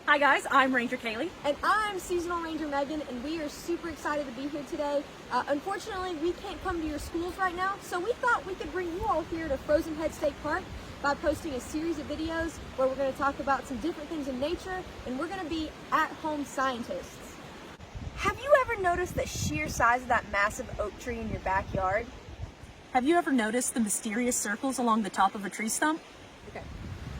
Hi guys, I'm Ranger Kaylee. And I'm Seasonal Ranger Megan, and we are super excited to be here today. Unfortunately, we can't come to your schools right now, so we thought we could bring you all here to Frozen Head State Park by posting a series of videos where we're going to talk about some different things in nature, and we're going to be at-home scientists. Have you ever noticed the sheer size of that massive oak tree in your backyard? Have you ever noticed the mysterious circles along the top of a tree stump? Okay.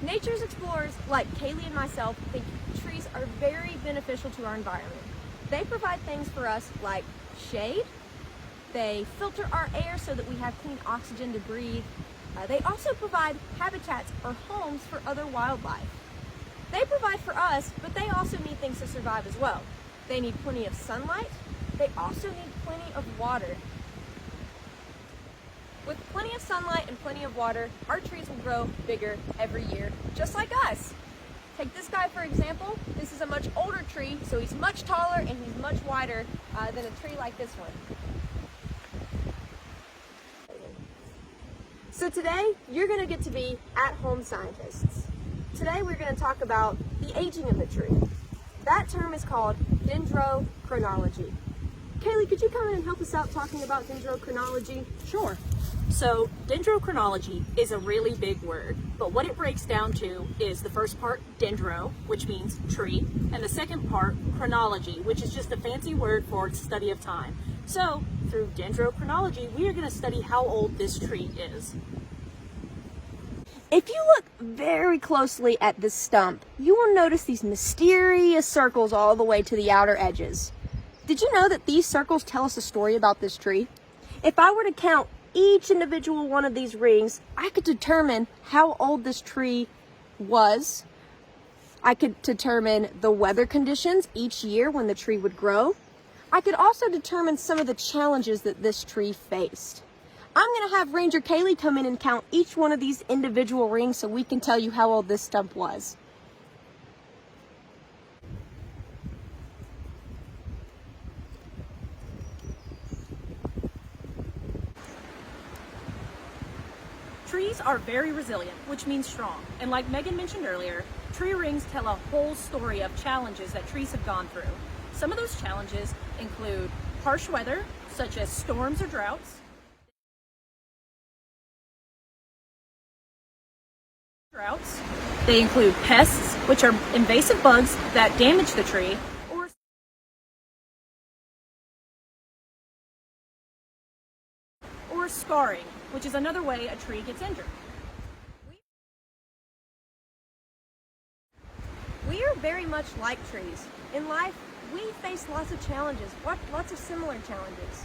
Nature's explorers, like Kaylee and myself, think trees are very beneficial to our environment. They provide things for us like shade, they filter our air so that we have clean oxygen to breathe. They also provide habitats or homes for other wildlife. They provide for us, but they also need things to survive as well. They need plenty of sunlight. They also need plenty of water. With plenty of sunlight and plenty of water, our trees will grow bigger every year, just like us. Take this guy for example. This is a much older tree, so he's much taller and he's much wider than a tree like this one. So today, you're going to get to be at-home scientists. Today we're going to talk about the aging of a tree. That term is called Dendrochronology. Kaylee, could you come in and help us out talking about Dendrochronology? Sure. So, Dendrochronology is a really big word, but what it breaks down to is the first part, dendro, which means tree, and the second part, chronology, which is just a fancy word for study of time. So, through Dendrochronology, we are going to study how old this tree is. If you look very closely at this stump, you will notice these mysterious circles all the way to the outer edges. Did you know that these circles tell us a story about this tree? If I were to count each individual one of these rings, I could determine how old this tree was. I could determine the weather conditions each year when the tree would grow. I could also determine some of the challenges that this tree faced. I'm going to have Ranger Kaylee come in and count each one of these individual rings so we can tell you how old this stump was. Trees are very resilient, which means strong. And like Megan mentioned earlier, tree rings tell a whole story of challenges that trees have gone through. Some of those challenges include harsh weather, such as storms or droughts. They include pests, which are invasive bugs that damage the tree, or scarring, which is another way a tree gets injured. We are very much like trees. In life, we face lots of challenges, lots of similar challenges.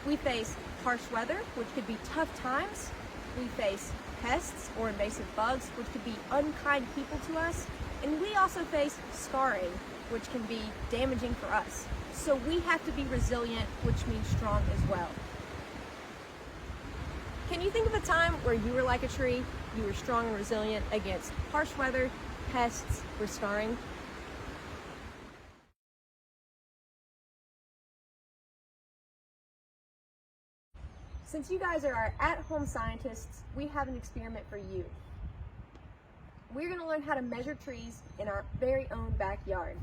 We face harsh weather, which could be tough times. We face pests or invasive bugs, which could be unkind people to us. And we also face scarring, which can be damaging for us. So we have to be resilient, which means strong as well. Can you think of a time where you were like a tree, you were strong and resilient against harsh weather, pests, or scarring? Since you guys are our at-home scientists, we have an experiment for you. We're going to learn how to measure trees in our very own backyard.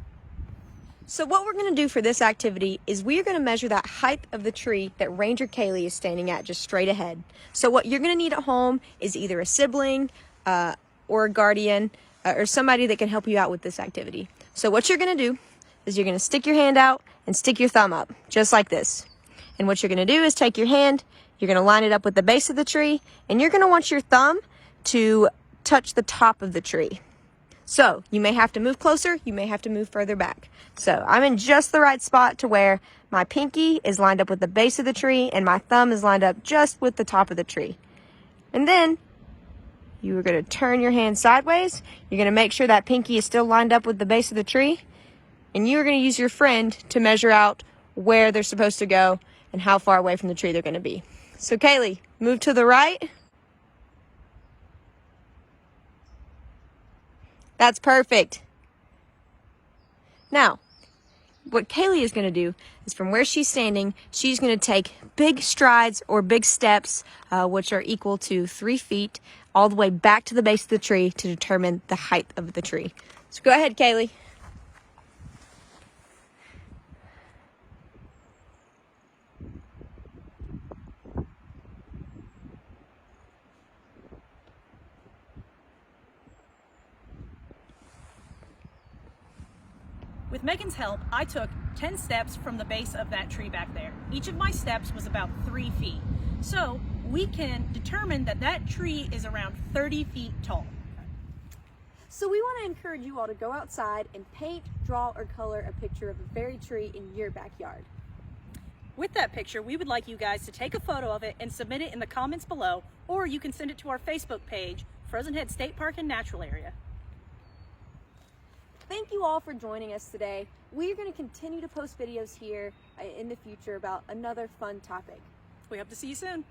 So what we're going to do for this activity is we're going to measure that height of the tree that Ranger Kaylee is standing at just straight ahead. So what you're going to need at home is either a sibling or a guardian or somebody that can help you out with this activity. So what you're going to do is you're going to stick your hand out and stick your thumb up, just like this. And what you're going to do is take your hand, you're going to line it up with the base of the tree, and you're going to want your thumb to touch the top of the tree. So you may have to move closer, you may have to move further back. So I'm in just the right spot to where my pinky is lined up with the base of the tree and my thumb is lined up just with the top of the tree. And then you are going to turn your hand sideways. You're going to make sure that pinky is still lined up with the base of the tree. And you're going to use your friend to measure out where they're supposed to go and how far away from the tree they're going to be. So Kaylee, move to the right. That's perfect. Now, what Kaylee is going to do is from where she's standing, she's going to take big strides or big steps, which are equal to 3 feet, all the way back to the base of the tree to determine the height of the tree. So go ahead, Kaylee. With Megan's help, I took 10 steps from the base of that tree back there. Each of my steps was about 3 feet. So we can determine that that tree is around 30 feet tall. So we want to encourage you all to go outside and paint, draw, or color a picture of a berry tree in your backyard. With that picture, we would like you guys to take a photo of it and submit it in the comments below, or you can send it to our Facebook page, Frozen Head State Park and Natural Area. Thank you all for joining us today. We're going to continue to post videos here in the future about another fun topic. We hope to see you soon.